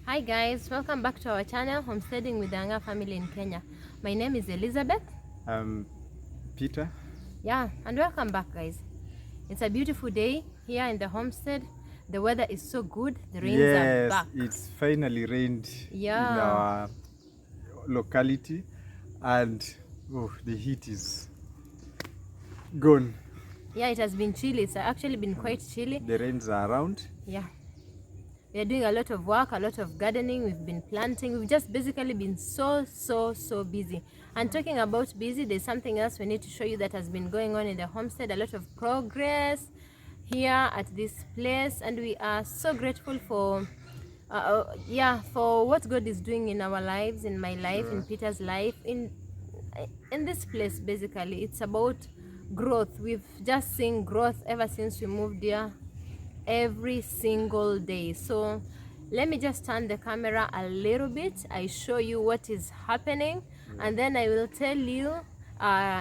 Hi guys, welcome back to our channel, Homesteading with the Anga family in Kenya. My name is Elizabeth. Peter. Yeah, and welcome back guys. It's a beautiful day here in the homestead. The weather is so good. The rains are back. Yes, it's finally rained in Yeah. our locality, and the heat is gone. Yeah, it has been chilly. It's actually been quite chilly. The rains are around. Yeah. We are doing a lot of work, a lot of gardening. We've been planting. We've just basically been so busy. And talking about busy, there's something else we need to show you that has been going on in the homestead. A lot of progress here at this place, and we are so grateful for for what God is doing in our lives, in my life, in Peter's life, in this place. Basically, it's about growth. We've just seen growth ever since we moved here, every single day. So let me just turn the camera a little bit. I show you what is happening, and then I will tell you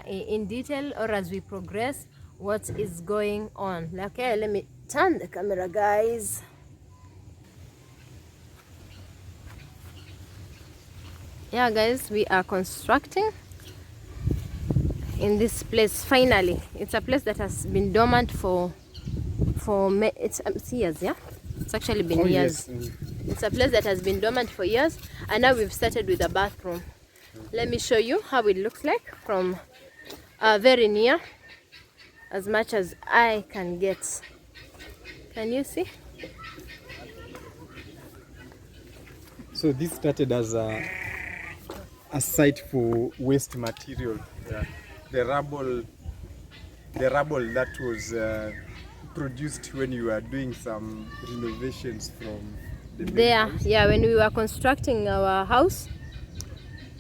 in detail, or as we progress, what is going on. Okay, let me turn the camera, guys. Yeah guys, we are constructing in this place. Finally, it's a place that has been dormant for it's years. Yeah, it's actually been years. Yes. It's a place that has been dormant for years, and now we've started with a bathroom. Let me show you how it looks like from very near, as much as I can get. Can you see? So this started as a site for waste material. The rubble that was produced when you were doing some renovations from the main There, house. yeah, when we were constructing our house.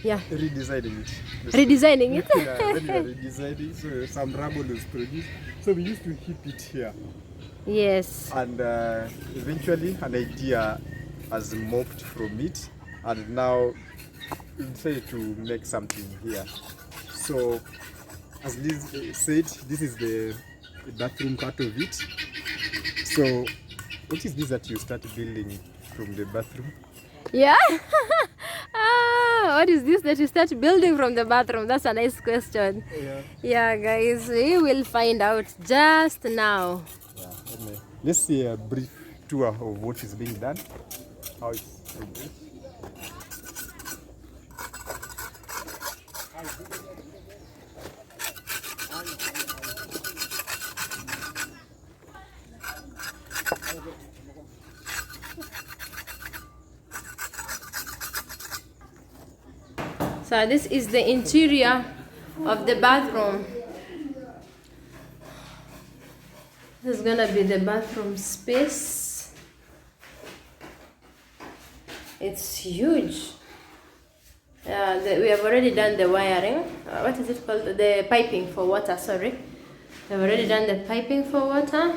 Yeah. Redesigning it. Redesigning it. Yeah, when we were redesigning, so some rubble was produced. So we used to heap it here. Yes. And eventually an idea has morphed from it, and now we decided to make something here. So as Liz said, this is the bathroom part of it. So what is this that you start building from the bathroom? Yeah. What is this that you start building from the bathroom? That's a nice question. Yeah guys, we will find out just now. Yeah, let's see a brief tour of what is being done, how it's progressed. So this is the interior of the bathroom. This is gonna be the bathroom space. It's huge. We have already done the wiring. What is it called? The piping for water, sorry. We've already done the piping for water.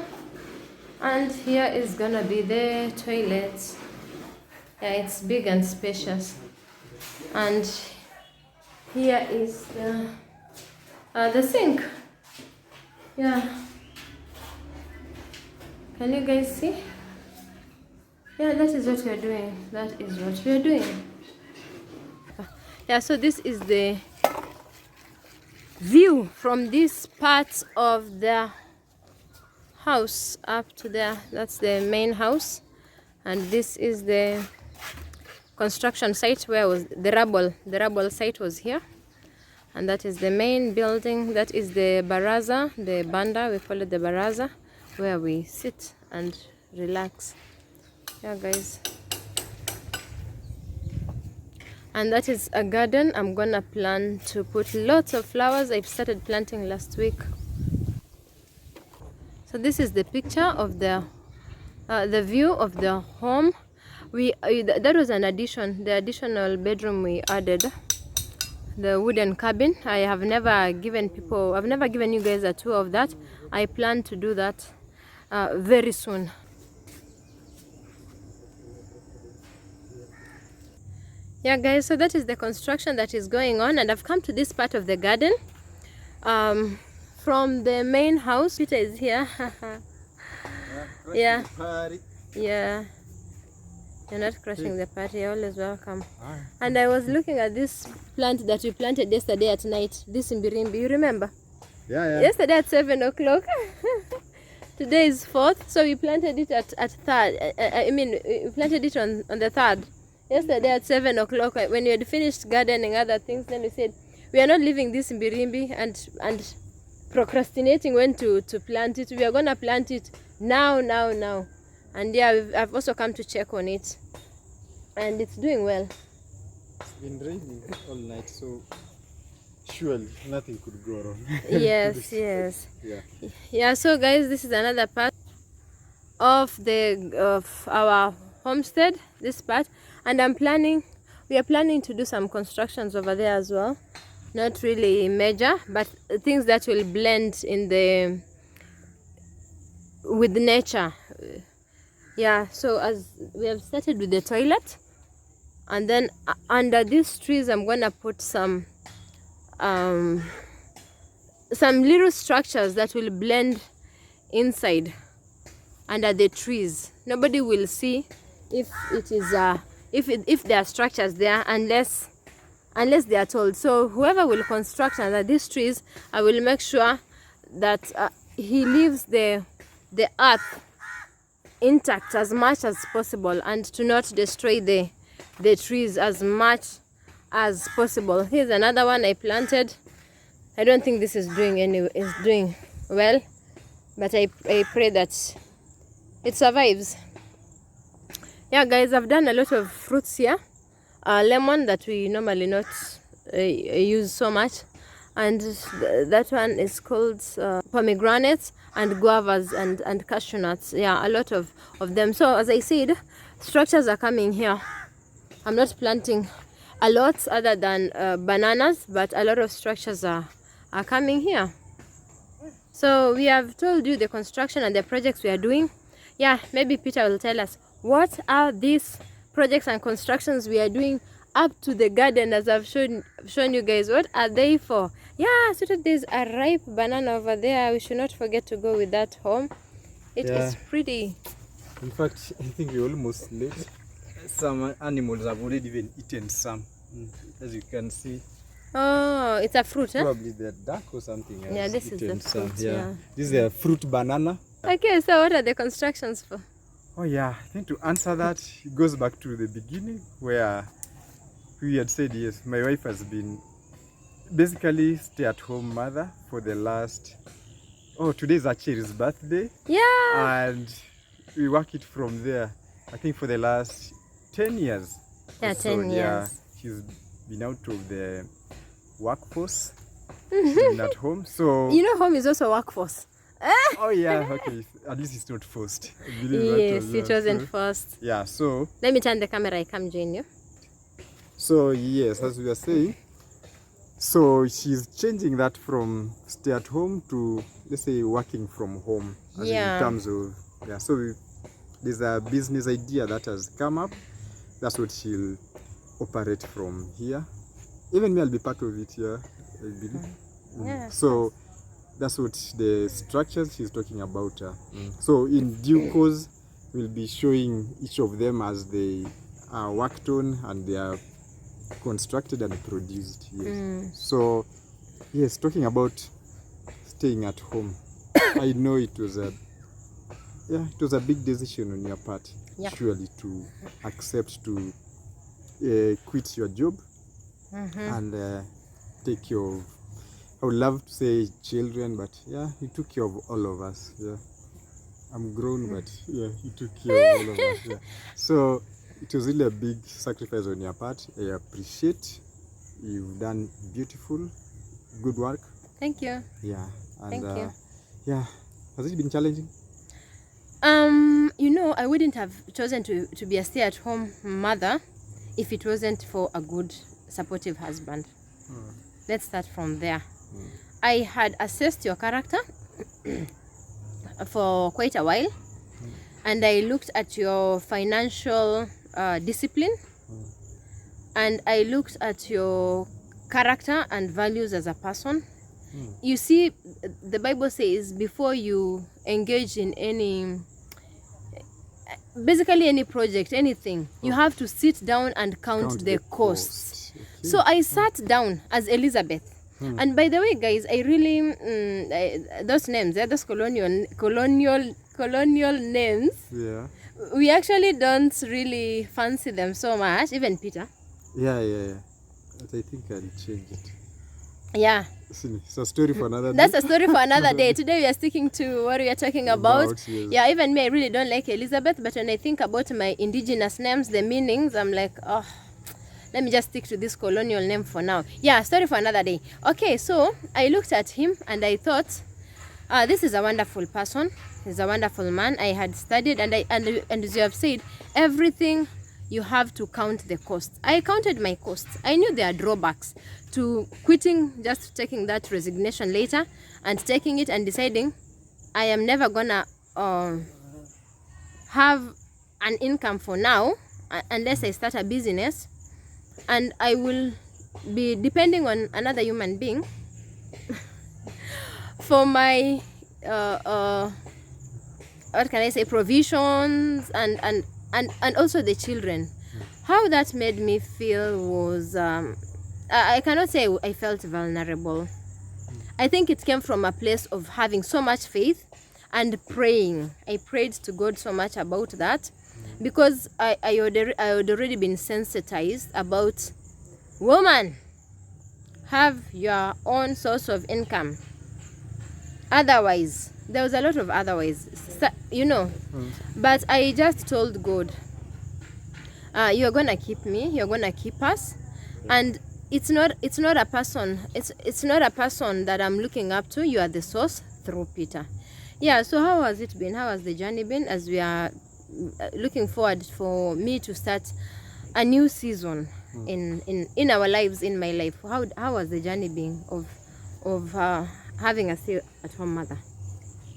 And here is gonna be the toilet. Yeah, it's big and spacious. And here is the sink. Yeah. Can you guys see? Yeah, that is what we are doing. That is what we are doing. Yeah, so this is the view from this part of the house up to there. That's the main house, and this is the construction site where was the rubble site was here, and that is the main building. That is the baraza, the banda, we call it the baraza, where we sit and relax. Yeah guys, and that is a garden. I'm gonna plan to put lots of flowers. I've started planting last week. So this is the picture of the view of the home. That was an addition, the additional bedroom we added, the wooden cabin. I've never given you guys a tour of that. I plan to do that very soon. Yeah guys, so that is the construction that is going on, and I've come to this part of the garden from the main house. Peter is here. Yeah. You're not crushing the party. You're always welcome. Ah, And I was looking at this plant that we planted yesterday at night. This imbirimbi. You remember? yeah. Yesterday at 7 o'clock. Today is 4th. So we planted it at 3rd. We planted it on the 3rd. Yesterday at 7 o'clock, when we had finished gardening other things, then we said, we are not leaving this imbirimbi and procrastinating when to plant it. We are going to plant it now. And yeah, I've also come to check on it. And it's doing well. It's been raining all night, so surely nothing could go wrong. Yes. Yeah, so guys, this is another part of our homestead, this part. And we are planning to do some constructions over there as well. Not really major, but things that will blend with nature. Yeah, so as we have started with the toilet, and then under these trees I'm gonna put some little structures that will blend inside under the trees. Nobody will see if it is if there are structures there unless they are told. So whoever will construct under these trees, I will make sure that he leaves the earth intact as much as possible and to not destroy the trees as much as possible. Here's another one I planted. I don't think this is doing well, but I pray that it survives. Yeah guys, I've done a lot of fruits here. Lemon that we normally not use so much, and that one is called pomegranates, and guavas and cashew nuts. Yeah, a lot of them. So as I said, structures are coming here. I'm not planting a lot other than bananas, but a lot of structures are coming here. So we have told you the construction and the projects we are doing. Yeah, maybe Peter will tell us what are these projects and constructions we are doing up to the garden, as I've shown you guys. What are they for? Yeah, so there's a ripe banana over there. We should not forget to go with that home. It is pretty. In fact, I think we almost late. Some animals have already even eaten some, as you can see. Oh, it's a fruit, huh? Probably they're duck or something else. Yeah, this is the fruit. Yeah. This is a fruit banana. Okay, so what are the constructions for? Oh yeah, I think to answer that, it goes back to the beginning where we had said, yes, my wife has been basically stay-at-home mother for the last, today is actually his birthday. Yeah. And we work it from there, I think for the last 10 years. Yeah, 10 years. Yeah, she's been out of the workforce. She's been at home. So you know, home is also workforce. Oh yeah, okay. At least it's not forced. Yes, it wasn't forced. Yeah, so let me turn the camera. I come join you. So yes, as we were saying, so she's changing that from stay at home to, let's say, working from home. As in terms of, so there's a business idea that has come up. That's what she'll operate from here. Even me, I'll be part of it here, I believe. Yeah. So that's what the structures she's talking about. So in due course, we'll be showing each of them as they are worked on and they are constructed and produced. Yes. So yes, talking about staying at home, I know it was a big decision on your part, surely, to accept to quit your job and take care of, I would love to say children, but yeah, you took care of all of us. Yeah, I'm grown, but yeah, you took care of all of us. Yeah. So it was really a big sacrifice on your part. I appreciate. You've done beautiful, good work. Thank you. Yeah. And, thank you. Yeah. Has it been challenging? You know, I wouldn't have chosen to be a stay-at-home mother if it wasn't for a good, supportive husband. Let's start from there. I had assessed your character for quite a while, and I looked at your financial discipline, and I looked at your character and values as a person. You see, the Bible says before you engage in any, basically any project, anything, you have to sit down and count the costs. Okay. So I sat down as Elizabeth. And by the way, guys, I really those names, those colonial names. Yeah. We actually don't really fancy them so much. Even Peter. Yeah. But I think I'll change it. Yeah. It's a story for another day. That's a story for another day. Today we are sticking to what we are talking about. Yes. Yeah, even me, I really don't like Elizabeth, but when I think about my indigenous names, the meanings, I'm like, oh, let me just stick to this colonial name for now. Yeah, story for another day. Okay, so I looked at him and I thought, this is a wonderful person. He's a wonderful man. I had studied and as you have said, everything you have to count the costs. I counted my costs. I knew there are drawbacks to quitting, just taking that resignation later and taking it and deciding I am never gonna have an income for now unless I start a business, and I will be depending on another human being for my what can I say, provisions and also the children. How that made me feel was I cannot say I felt vulnerable. I think it came from a place of having so much faith and praying. I prayed to God so much about that because I had already been sensitized about, woman, have your own source of income. Otherwise, there was a lot of otherwise, you know. But I just told God, you're gonna keep me, you're gonna keep us, and it's not a person, it's not a person that I'm looking up to. You are the source through Peter. Yeah. So how has it been? How has the journey been as we are looking forward for me to start a new season in our lives, in my life? How has the journey been of having a stay-at-home mother?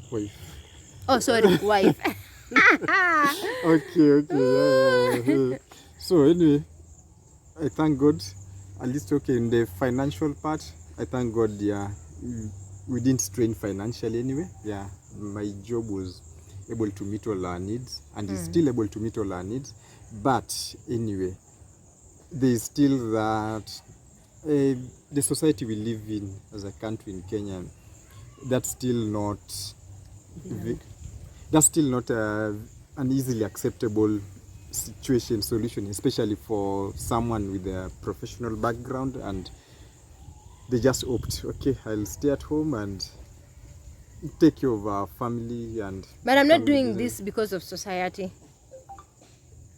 Wife. Oh, sorry, wife. Okay. Yeah. So anyway, I thank God. At least in the financial part, I thank God. Yeah, we didn't strain financially anyway. Yeah, my job was able to meet all our needs and is still able to meet all our needs. But anyway, there is still that the society we live in as a country in Kenya, that's still not an easily acceptable solution, especially for someone with a professional background, and they just opt, okay, I'll stay at home and take care of our family. But I'm not doing this because of society.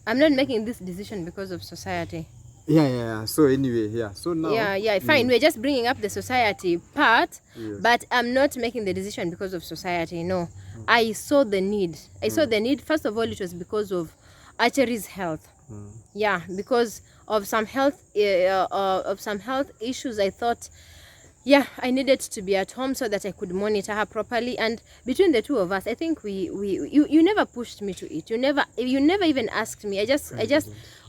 I'm not making this decision because of society. Yeah. So anyway, yeah. So now. Yeah. Fine. We're just bringing up the society part, but I'm not making the decision because of society. No, I saw the need. I saw the need. First of all, it was because of Archery's health. Yeah, because of some health issues. I thought, yeah, I needed to be at home so that I could monitor her properly. And between the two of us, I think you never pushed me to it. You never even asked me. I just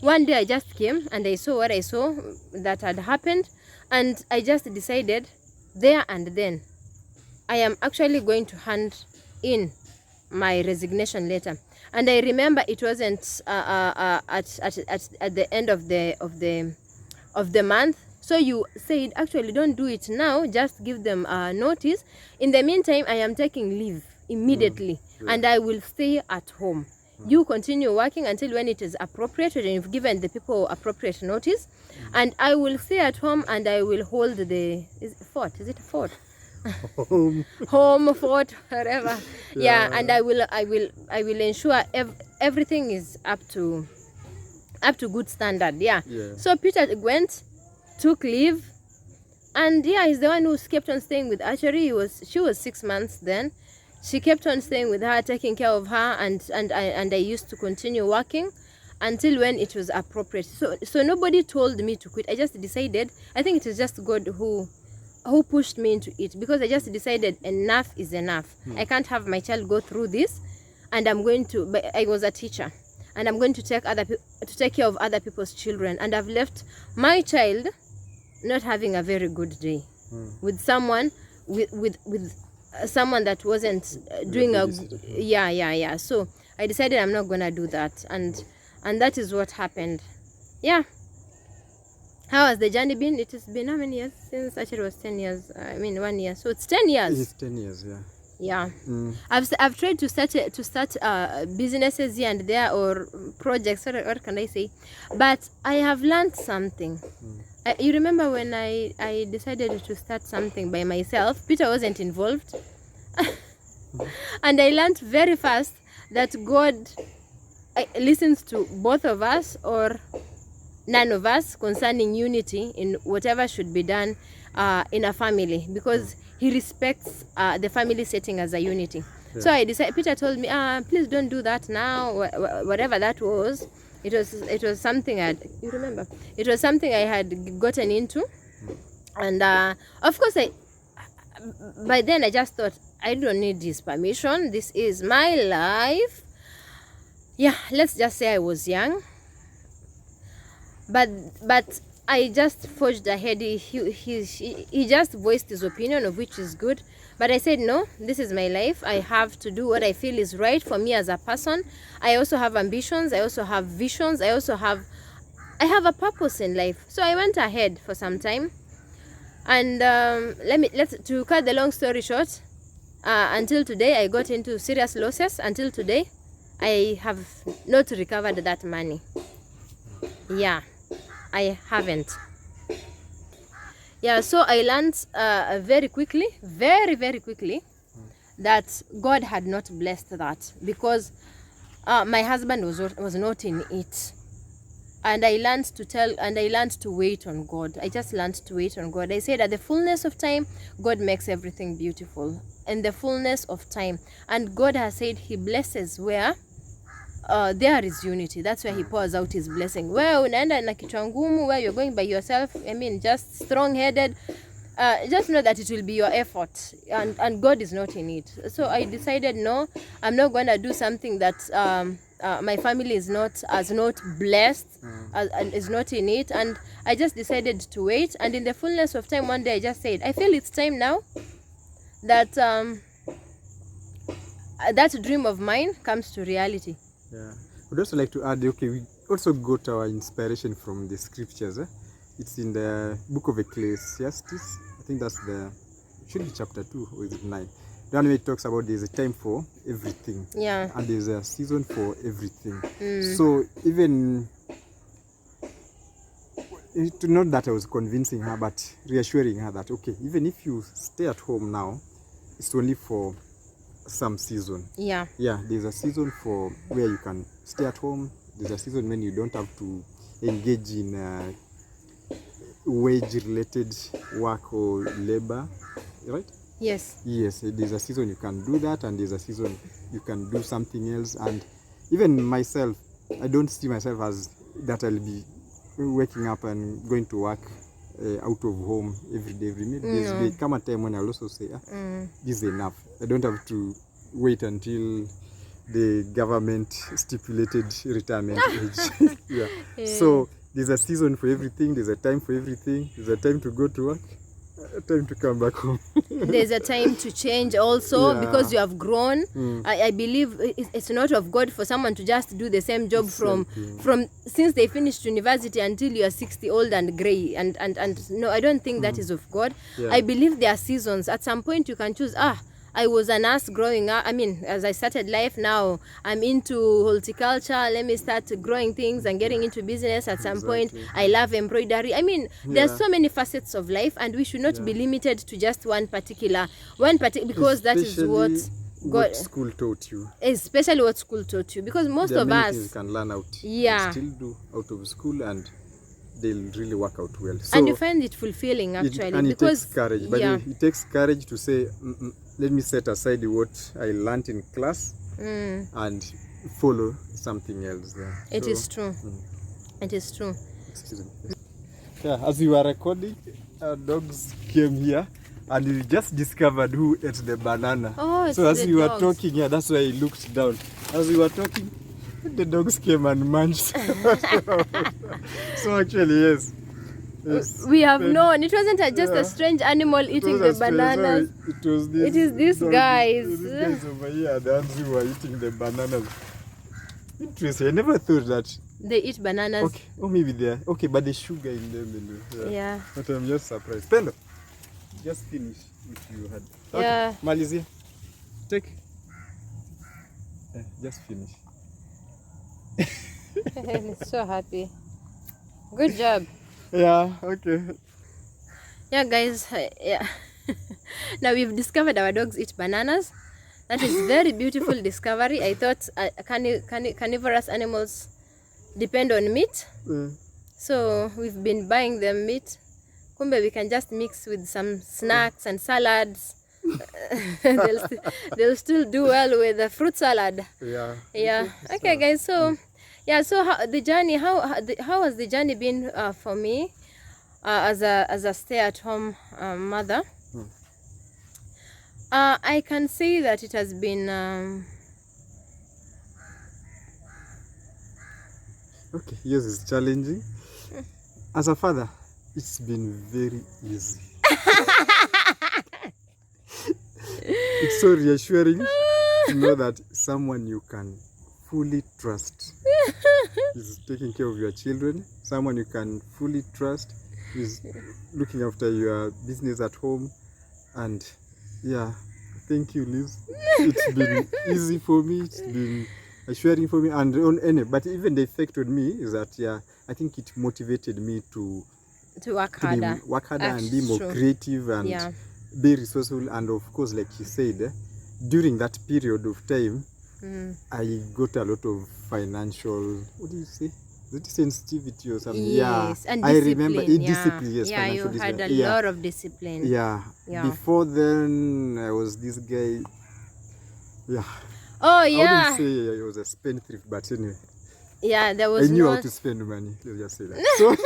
one day I just came and I saw what I saw that had happened, and I just decided there and then I am actually going to hand in my resignation letter. And I remember it wasn't at the end of the month. So you said, actually, don't do it now. Just give them notice. In the meantime, I am taking leave immediately, and I will stay at home. You continue working until when it is appropriate, and you've given the people appropriate notice, and I will stay at home and I will hold the fort. Is it a fort? Home, fort, whatever. Yeah, and I will ensure everything is up to good standard. Yeah. So Peter went, took leave, and yeah, he's the one who kept on staying with Archery. She was 6 months then. She kept on staying with her, taking care of her, and I used to continue working until when it was appropriate. So nobody told me to quit. I just decided. I think it was just God who pushed me into it, because I just decided enough is enough. I can't have my child go through this, and I was a teacher, and I'm going to take care of other people's children, and I've left my child not having a very good day with someone with someone that wasn't doing a yeah. So I decided I'm not gonna do that, and that is what happened. Yeah. How has the journey been? It has been how many years? Since actually it was 10 years. I mean 1 year. So it's 10 years. It's 10 years, yeah. Yeah. I've tried to start businesses here and there, or projects, what can I say, but I have learned something. You remember when I decided to start something by myself, Peter wasn't involved. And I learned very fast that God listens to both of us or none of us concerning unity in whatever should be done in a family, because he respects the family setting as a unity. Yeah. So I decided, Peter told me, please don't do that now, whatever that was. It was something you remember? It was something I had gotten into. And of course, by then I just thought, I don't need his permission. This is my life. Yeah, let's just say I was young. But I just forged ahead. He just voiced his opinion, of which is good. But I said, no, this is my life. I have to do what I feel is right for me as a person. I also have ambitions. I also have visions. I have a purpose in life. So I went ahead for some time. And to cut the long story short, until today, I got into serious losses. Until today, I have not recovered that money. Yeah, I haven't. Yeah, so I learned very quickly, very quickly, that God had not blessed that, because my husband was not in it. And I learned to wait on God. I just learned to wait on God. I said, at the fullness of time, God makes everything beautiful. In the fullness of time. And God has said he blesses where there is unity. That's where he pours out his blessing. Where unaenda na kichwa ngumu, where you're going by yourself, I mean, just strong-headed, just know that it will be your effort, and God is not in it. So I decided, no, I'm not going to do something that my family is not blessed, and is not in it. And I just decided to wait. And in the fullness of time, one day I just said, I feel it's time now that that dream of mine comes to reality. Yeah, would also like to add, okay, we also got our inspiration from the scriptures. It's in the book of Ecclesiastes. I think that's should be chapter 2, or is it 9? The one where it talks about there's a time for everything. Yeah. And there's a season for everything. So even, to not that I was convincing her, but reassuring her that, okay, even if you stay at home now, it's only for some season. Yeah. Yeah, there's a season for where you can stay at home. There's a season when you don't have to engage in wage-related work or labor, right? Yes. Yes, there's a season you can do that, and there's a season you can do something else. And even myself, I don't see myself as that I'll be waking up and going to work out of home every day, every minute. There's come a time when I'll also say, this is enough. I don't have to wait until the government stipulated retirement age. Yeah. So there's a season for everything. There's a time for everything. There's a time to go to work, a time to come back home. There's a time to change also, because you have grown. I believe it's not of God for someone to just do the same job from since they finished university until you are 60, old and grey. And no, I don't think that is of God. Yeah. I believe there are seasons. At some point you can choose, I was a nurse growing up. I mean, as I started life, now I'm into horticulture. Let me start growing things and getting into business. At some point, I love embroidery. I mean, there's so many facets of life, and we should not be limited to just one particular, because that is what school taught you. Especially what school taught you, because most of us you can learn out. Yeah. Still do out of school, and they'll really work out well. So, and you find it fulfilling, actually. It takes courage. But it takes courage to say, let me set aside what I learned in class and follow something else there. It is true. It is true. Excuse me. Yeah, as we were recording, our dogs came here, and we just discovered who ate the banana. Oh, it's so as we were dogs. talking, that's why I looked down. As we were talking, the dogs came and munched. So actually, yes. We have known. It wasn't just a strange animal eating the bananas. It was this. It is these guys. These guys over here, the ones who were eating the bananas. Interesting. I never thought that. They eat bananas. Okay. Oh, maybe they're okay, but the sugar in them. Yeah. But I'm just surprised. Pendo, just finish what you had. Okay. Yeah. Malizia, take. Just finish. I'm so happy. Good job. Yeah. Okay. Yeah, guys. Yeah. Now we've discovered our dogs eat bananas. That is very beautiful discovery. I thought carnivorous animals depend on meat. So we've been buying them meat. Kumbe we can just mix with some snacks and salads. they'll still do well with the fruit salad. Yeah. Yeah. Okay, guys. So yeah. So how has the journey been for me as a stay-at-home mother? I can say that it has been okay, yours is challenging. As a father, it's been very easy. It's so reassuring to know that someone you can fully trust is taking care of your children. Someone you can fully trust is looking after your business at home. And yeah, thank you, Liz. It's been easy for me. It's been assuring for me. And but even the effect on me is that, yeah, I think it motivated me to work harder, and be more creative and be resourceful. And of course, like you said, during that period of time, I got a lot of financial, what do you say? Is it sensitivity or something? Yes, yeah. And I remember discipline. Yes, yeah, you had a lot of discipline. Yeah. Before then, I was this guy. Yeah. Oh yeah. I wouldn't say I was a spendthrift, but anyway. Yeah, there was. I knew how to spend money. Let's just say that. So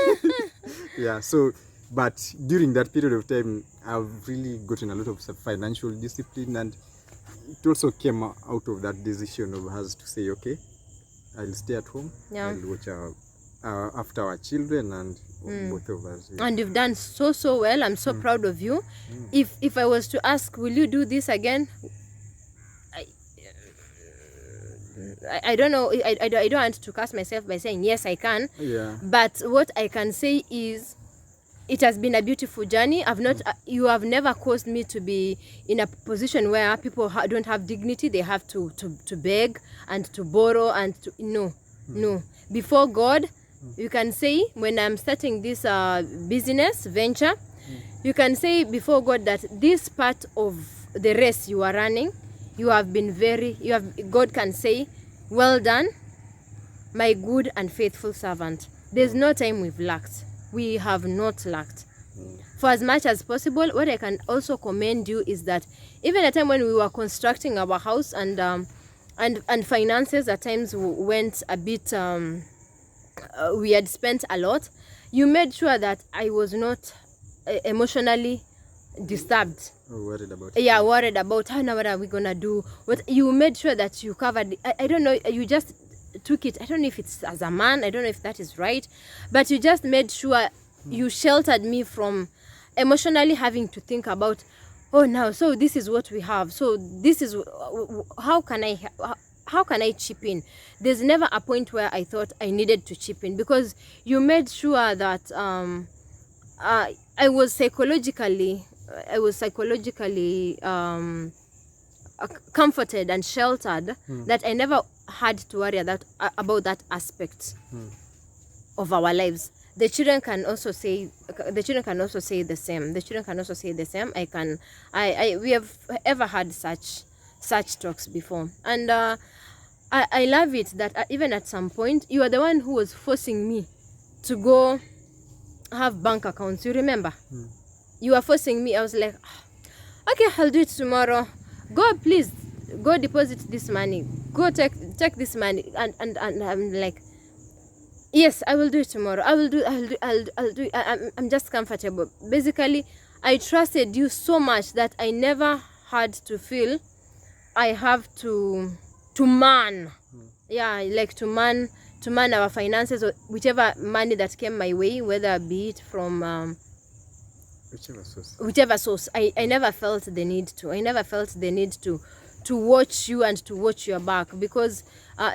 yeah. So, but during that period of time, I've really gotten a lot of financial discipline, and it also came out of that decision of us to say, okay, I'll stay at home. Yeah. I'll watch after our children and both of us. Yeah. And you've done so well. I'm so proud of you. If I was to ask, will you do this again? I don't know. I don't want to cast myself by saying yes, I can. Yeah. But what I can say is, it has been a beautiful journey. You have never caused me to be in a position where people don't have dignity. They have to beg and to borrow and to no. Before God, you can say, when I'm starting this business venture, you can say before God that this part of the race you are running, God can say, well done, my good and faithful servant. There's no time we've lacked. We have not lacked. For as much as possible, what I can also commend you is that even at a time when we were constructing our house and finances at times went a bit, we had spent a lot, you made sure that I was not emotionally disturbed. Worried about it. Yeah, worried about now what are we gonna do. What you made sure that you covered. I don't know. You just took it. I don't know if it's as a man. I don't know if that is right, but you just made sure you sheltered me from emotionally having to think about, oh, now so this is what we have. So this is how can I chip in? There's never a point where I thought I needed to chip in, because you made sure that I was psychologically comforted and sheltered, that I never had to worry about that aspect of our lives. The children can also say the same. We have ever had such talks before, and I love it that even at some point you are the one who was forcing me to go have bank accounts. You remember? You were forcing me. I was like, okay, I'll do it tomorrow. Go, please, go deposit this money. Go take this money. And I'm like, yes, I will do it tomorrow. I'll do it. I'm just comfortable. Basically, I trusted you so much that I never had to feel I have to man. Yeah, like to man our finances, or whichever money that came my way, whether be it from whichever source. I never felt the need to watch you and to watch your back, because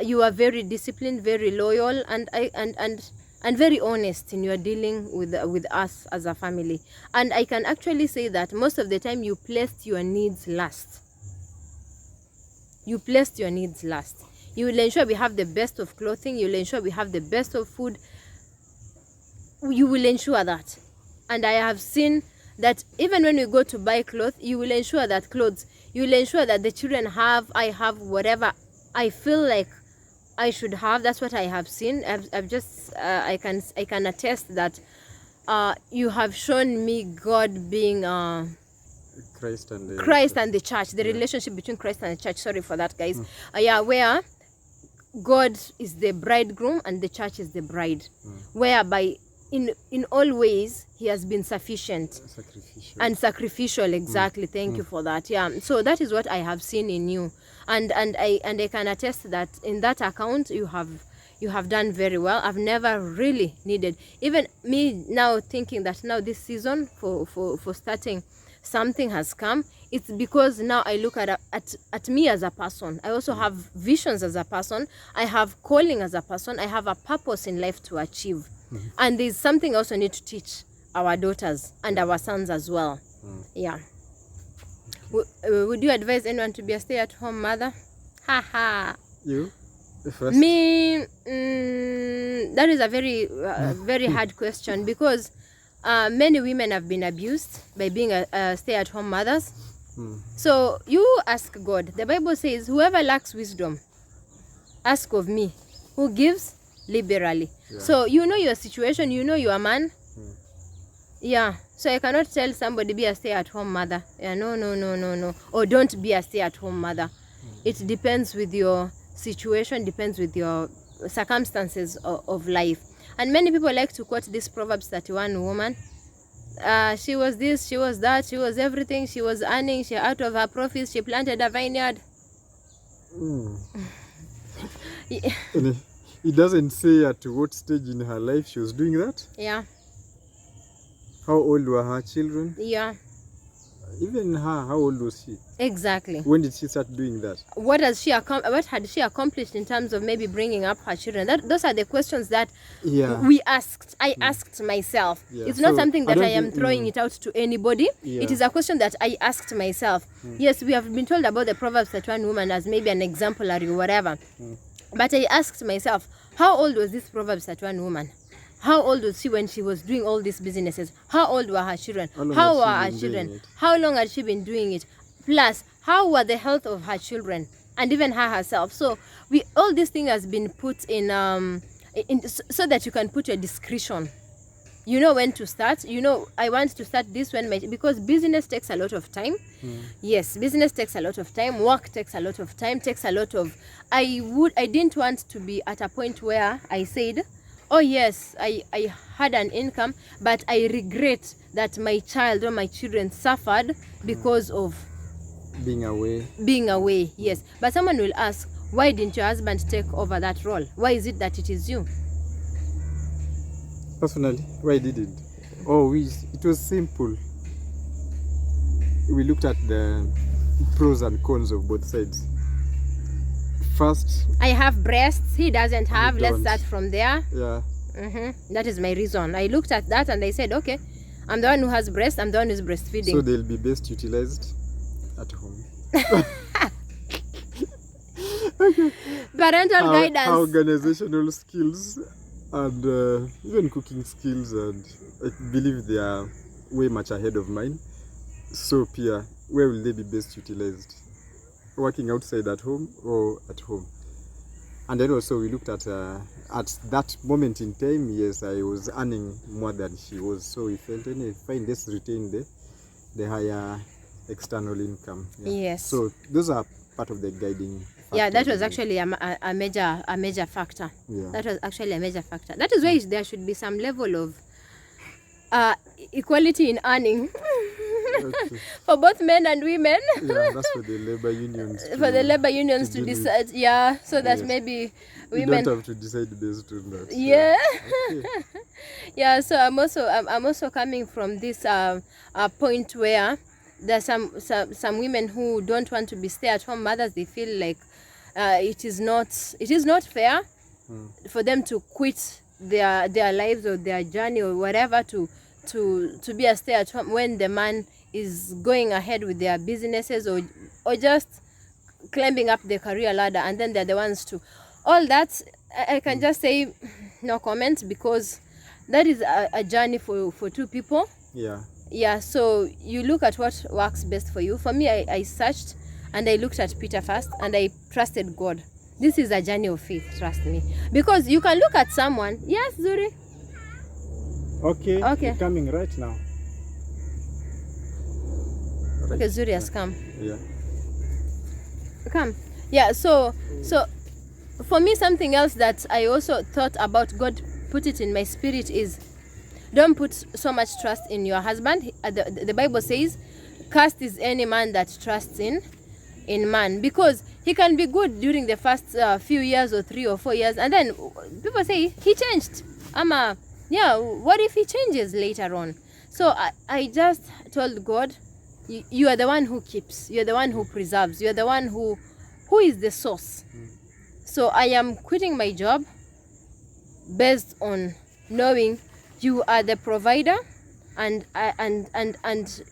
you are very disciplined, very loyal, and very honest in your dealing with us as a family. And I can actually say that most of the time you placed your needs last. You placed your needs last. You will ensure we have the best of clothing. You will ensure we have the best of food. You will ensure that. And I have seen that even when we go to buy clothes, you will ensure that you will ensure that the children have, I have, whatever I feel like I should have. That's what I have seen. I've just, I can attest that you have shown me God being Christ and the church, the relationship between Christ and the church. Sorry for that, guys. Where God is the bridegroom and the church is the bride, whereby in all ways he has been sufficient and sacrificial. Exactly. Thank you for that. Yeah, so that is what I have seen in you, and I can attest that in that account you have done very well. I've never really needed, even me now thinking that now this season for starting something has come. It's because now I look at me as a person. I also have visions as a person. I have calling as a person. I have a purpose in life to achieve. And there's something else I need to teach our daughters and our sons as well. Yeah. Would you advise anyone to be a stay-at-home mother? You? First? Me, that is a very very hard question, because many women have been abused by being a stay-at-home mothers. So you ask God. The Bible says, whoever lacks wisdom, ask of me, who gives liberally. So you know your situation, you know your man. Yeah, so I cannot tell somebody be a stay-at-home mother. Yeah, no. Or don't be a stay-at-home mother. It depends with your situation, depends with your circumstances of life. And many people like to quote this Proverbs 31 woman. She was this, she was that, she was everything, she was earning, she out of her profits, she planted a vineyard. And it doesn't say at what stage in her life she was doing that? Yeah. How old were her children? Yeah. Even her, how old was she? Exactly. When did she start doing that? What had she accomplished in terms of maybe bringing up her children? Those are the questions that we asked. I asked myself. It's not something that I am throwing it out to anybody. It is a question that I asked myself. Yes, we have been told about the Proverbs that one woman as maybe an exemplary or whatever. But I asked myself, how old was this Proverbs that one woman? How old was she when she was doing all these businesses? How old were her children? How were her children? How long had she been doing it? Plus, how were the health of her children and even her herself? So all this thing has been put in so that you can put your discretion. You know when to start. You know, I want to start this because business takes a lot of time. Yes, business takes a lot of time. Work takes a lot of time. Takes a lot of. I didn't want to be at a point where I said, oh yes, I had an income, but I regret that my child or my children suffered because of being away. Being away, yes. But someone will ask, why didn't your husband take over that role? Why is it that it is you? Personally, why didn't? It was simple. We looked at the pros and cons of both sides. First, I have breasts, he doesn't have. Let's start from there. Yeah. That is my reason. I looked at that and I said, okay, I'm the one who has breast, I'm the one who's breastfeeding. So they'll be best utilized at home. Okay. Parental guidance. Organizational skills and even cooking skills, and I believe they are way much ahead of mine. So Pia, where will they be best utilized? Working outside at home or at home? And then also we looked at that moment in time, yes, I was earning more than she was. So we felt, fine, let's retain the higher external income. Yeah. Yes. So those are part of the guiding factor. Yeah, that was actually a major factor. Yeah. That was actually a major factor. That is why there should be some level of equality in earning. Okay. For both men and women. Yeah, that's for the labor unions. For the labor unions to decide, so that maybe women. You don't have to decide based on that. Yeah. Okay. Yeah. So I'm also coming from this point where there are some women who don't want to be stay-at-home mothers. They feel like it is not fair for them to quit their lives or their journey or whatever to be a stay-at-home when the man is going ahead with their businesses or just climbing up the career ladder, and then they're the ones to all that. I can just say no comment, because that is a journey for two people. Yeah, so you look at what works best for you. For me, I searched and I looked at Peter first, and I trusted God. This is a journey of faith, trust me, because you can look at someone. Yes, Zuri? Okay. You're coming right now. Okay, Zuri has come. Yeah. Come. Yeah, so for me, something else that I also thought about, God put it in my spirit, is don't put so much trust in your husband. The Bible says, cursed is any man that trusts in man, because he can be good during the first few years or 3 or 4 years, and then people say he changed. What if he changes later on? So I just told God, you are the one who keeps, you are the one who preserves, you are the one who is the source. So I am quitting my job based on knowing you are the provider, and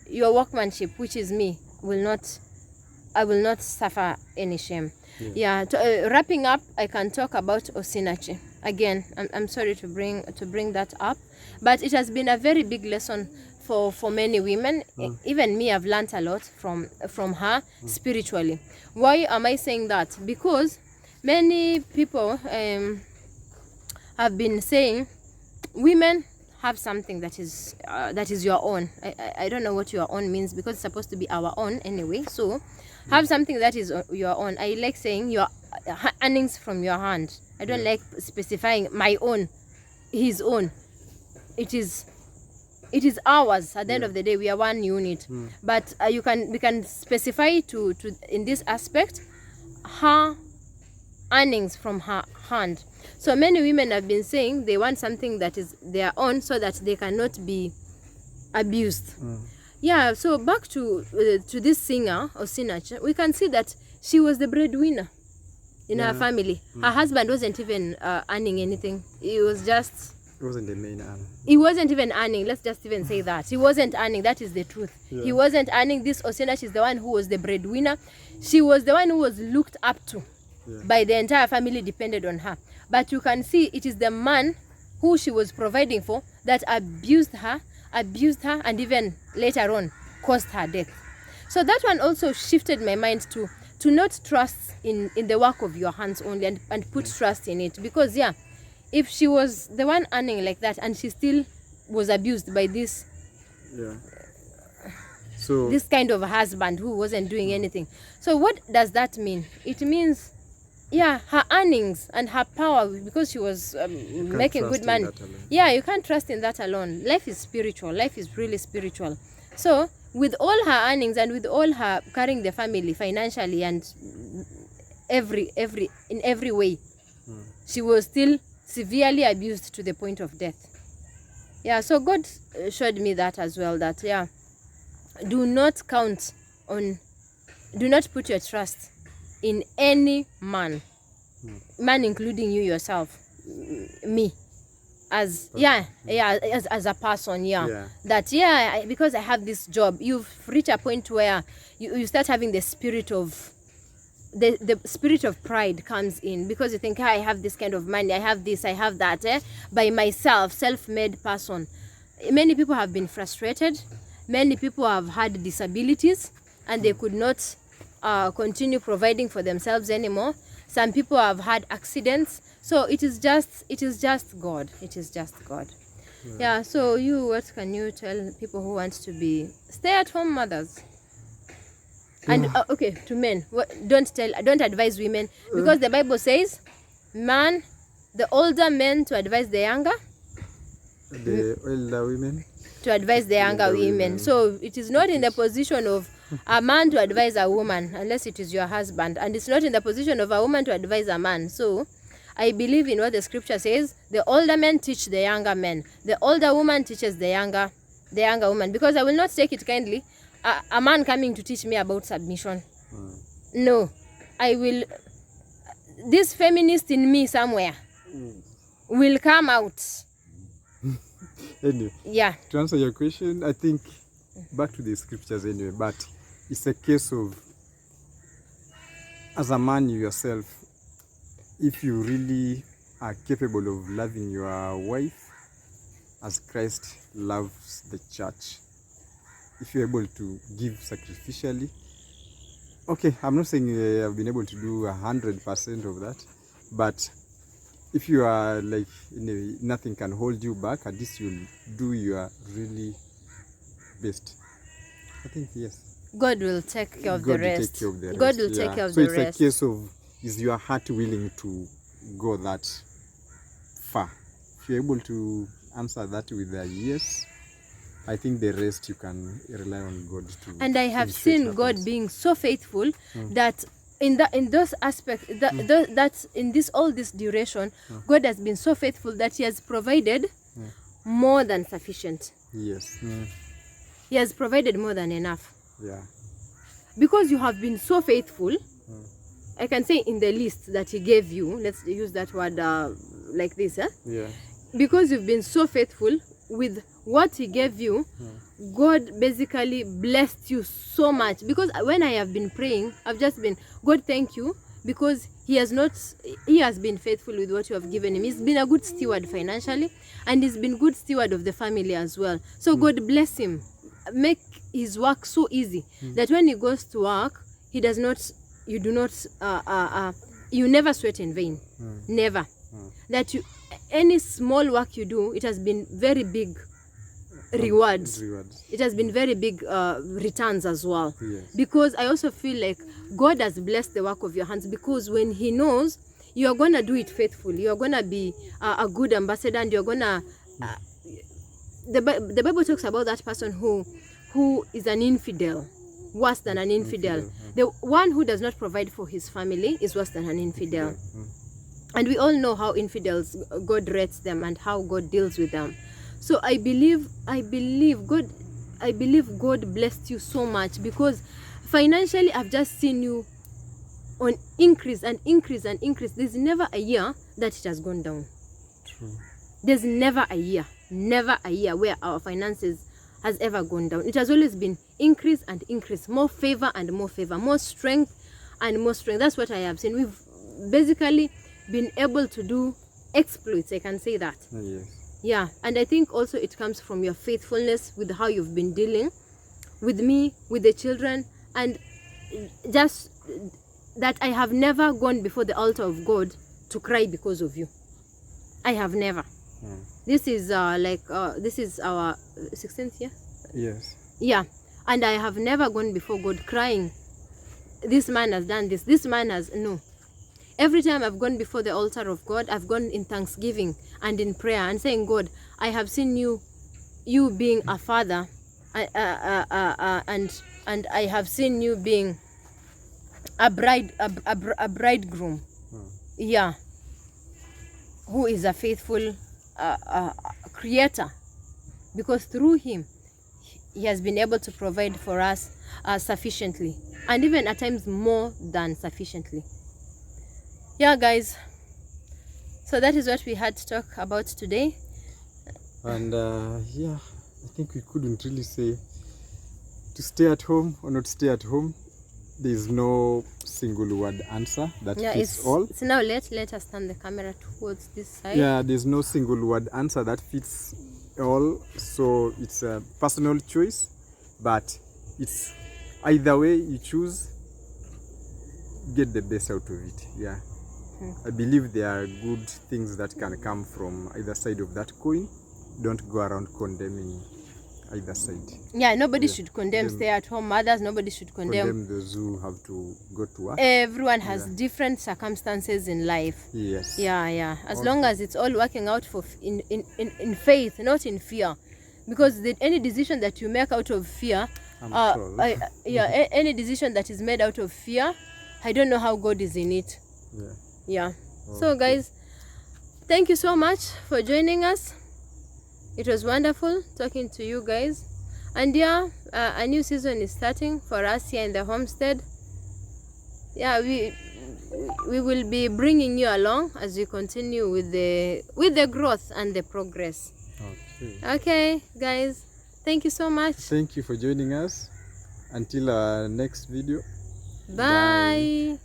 your workmanship, which is me, I will not suffer any shame. Wrapping up, I can talk about Osinachi again. I'm sorry to bring that up, but it has been a very big lesson for many women. Even me, I've learned a lot from her spiritually. Why am I saying that? Because many people have been saying women have something that is your own. I don't know what your own means, because it's supposed to be our own anyway. So have something that is your own. I like saying your earnings from your hand. I don't like specifying my own, his own. It is ours. At the end of the day, we are one unit. But we can specify to in this aspect her earnings from her hand. So many women have been saying they want something that is their own, so that they cannot be abused. Yeah, so back to this singer, Osinachi, we can see that she was the breadwinner in her family. Her husband wasn't even earning anything. He wasn't the main earner. He wasn't even earning. Let's just even say that. He wasn't earning. That is the truth. He wasn't earning. This Osinachi is the one who was the breadwinner. She was the one who was looked up to by the entire family, depended on her. But you can see it is the man who she was providing for that abused her, and even later on caused her death. So that one also shifted my mind to not trust in the work of your hands only, and put trust in it. Because if she was the one earning like that, and she still was abused by this this kind of husband who wasn't doing anything. So what does that mean? It means her earnings and her power, because she was making good money. You can't trust in that alone. Life is spiritual. Life is really spiritual. So with all her earnings, and with all her carrying the family financially and in every way, she was still severely abused to the point of death. So God showed me that as well, that do not put your trust in any man, including you yourself, me, as a person, that because I have this job. You've reached a point where you start having the spirit of pride comes in, because you think, I have this kind of money, I have this, I have that, by myself, self-made person. Many people have been frustrated. Many people have had disabilities, and they could not continue providing for themselves anymore. Some people have had accidents. So it is just God. It is just God. So what can you tell people who want to be stay-at-home mothers? And to men, don't advise women, because the Bible says, the older men to advise the younger. The older women to advise the younger women. So it is not in the position of a man to advise a woman, unless it is your husband, and it's not in the position of a woman to advise a man. So I believe in what the scripture says: the older men teach the younger men, the older woman teaches the younger woman. Because I will not take it kindly a man coming to teach me about submission. No, I will. This feminist in me somewhere will come out. Anyway, Yeah. to answer your question, I think back to the scriptures anyway, but it's a case of, as a man yourself, if you really are capable of loving your wife as Christ loves the church, if you're able to give sacrificially, okay, I'm not saying I've been able to do 100% of that, but if you are like, nothing can hold you back, at least you'll do your really best. I think yes. God will take care of God the will rest. take care of the rest. God will take care of so the it's rest. a case of, is your heart willing to go that far? If you're able to answer that with a yes, I think the rest you can rely on God to. And I have ensure it seen God happens. being so faithful that in those aspects, that in this all this duration, God has been so faithful that He has provided more than sufficient. Yes. He has provided more than enough. Yeah. Because you have been so faithful, I can say in the list that He gave you, let's use that word like this, Yeah. because you've been so faithful with what He gave you, God basically blessed you so much. Because when I have been praying, I've just been, God, thank you, because He has been faithful with what you have given Him. He's been a good steward financially, and He's been good steward of the family as well. So God bless Him, make His work so easy that when He goes to work, you never sweat in vain. Never. That any small work you do, it has been very big rewards. It has been very big returns as well. Yes. Because I also feel like God has blessed the work of your hands, because when He knows you are going to do it faithfully, you are going to be a good ambassador, and you're going to the Bible talks about that person who is an infidel, worse than an infidel. The one who does not provide for his family is worse than an infidel. And we all know how infidels, God rates them and how God deals with them. So I believe God blessed you so much, because financially I've just seen you on increase and increase and increase. There's never a year that it has gone down. True. There's never a year where our finances has ever gone down. It has always been increase and increase, more favor and more favor, more strength and more strength. That's what I have seen. We've basically been able to do exploits, I can say that. Yes. Yeah, and I think also it comes from your faithfulness with how you've been dealing with me, with the children, and just that I have never gone before the altar of God to cry because of you. I have never. This is this is our 16th year. Yes. Yeah, and I have never gone before God crying, this man has done this, this man has, no. Every time I've gone before the altar of God, I've gone in thanksgiving and in prayer and saying, God, I have seen you being a father, and I have seen you being a bridegroom. Yeah, who is a faithful creator, because through him he has been able to provide for us sufficiently, and even at times more than sufficiently. Yeah, guys, so that is what we had to talk about today. And yeah, I think we couldn't really say to stay at home or not stay at home. There is no single word answer that fits all. So now let us turn the camera towards this side. Yeah, there's no single word answer that fits all. So it's a personal choice, but it's either way you choose, get the best out of it. Yeah. I believe there are good things that can come from either side of that coin. Don't go around condemning either side. Yeah, nobody should condemn stay-at-home mothers. Nobody should condemn those who have to go to work. Everyone has different circumstances in life. Yes. Yeah. As long as it's all working out for in faith, not in fear, because any decision that you make out of fear, any decision that is made out of fear, I don't know how God is in it. Yeah. Okay. So guys, thank you so much for joining us. It was wonderful talking to you guys And yeah, a new season is starting for us here in the homestead. Yeah, we will be bringing you along as we continue with the growth and the progress. Okay, guys, thank you so much. Thank you for joining us. Until our next video. Bye.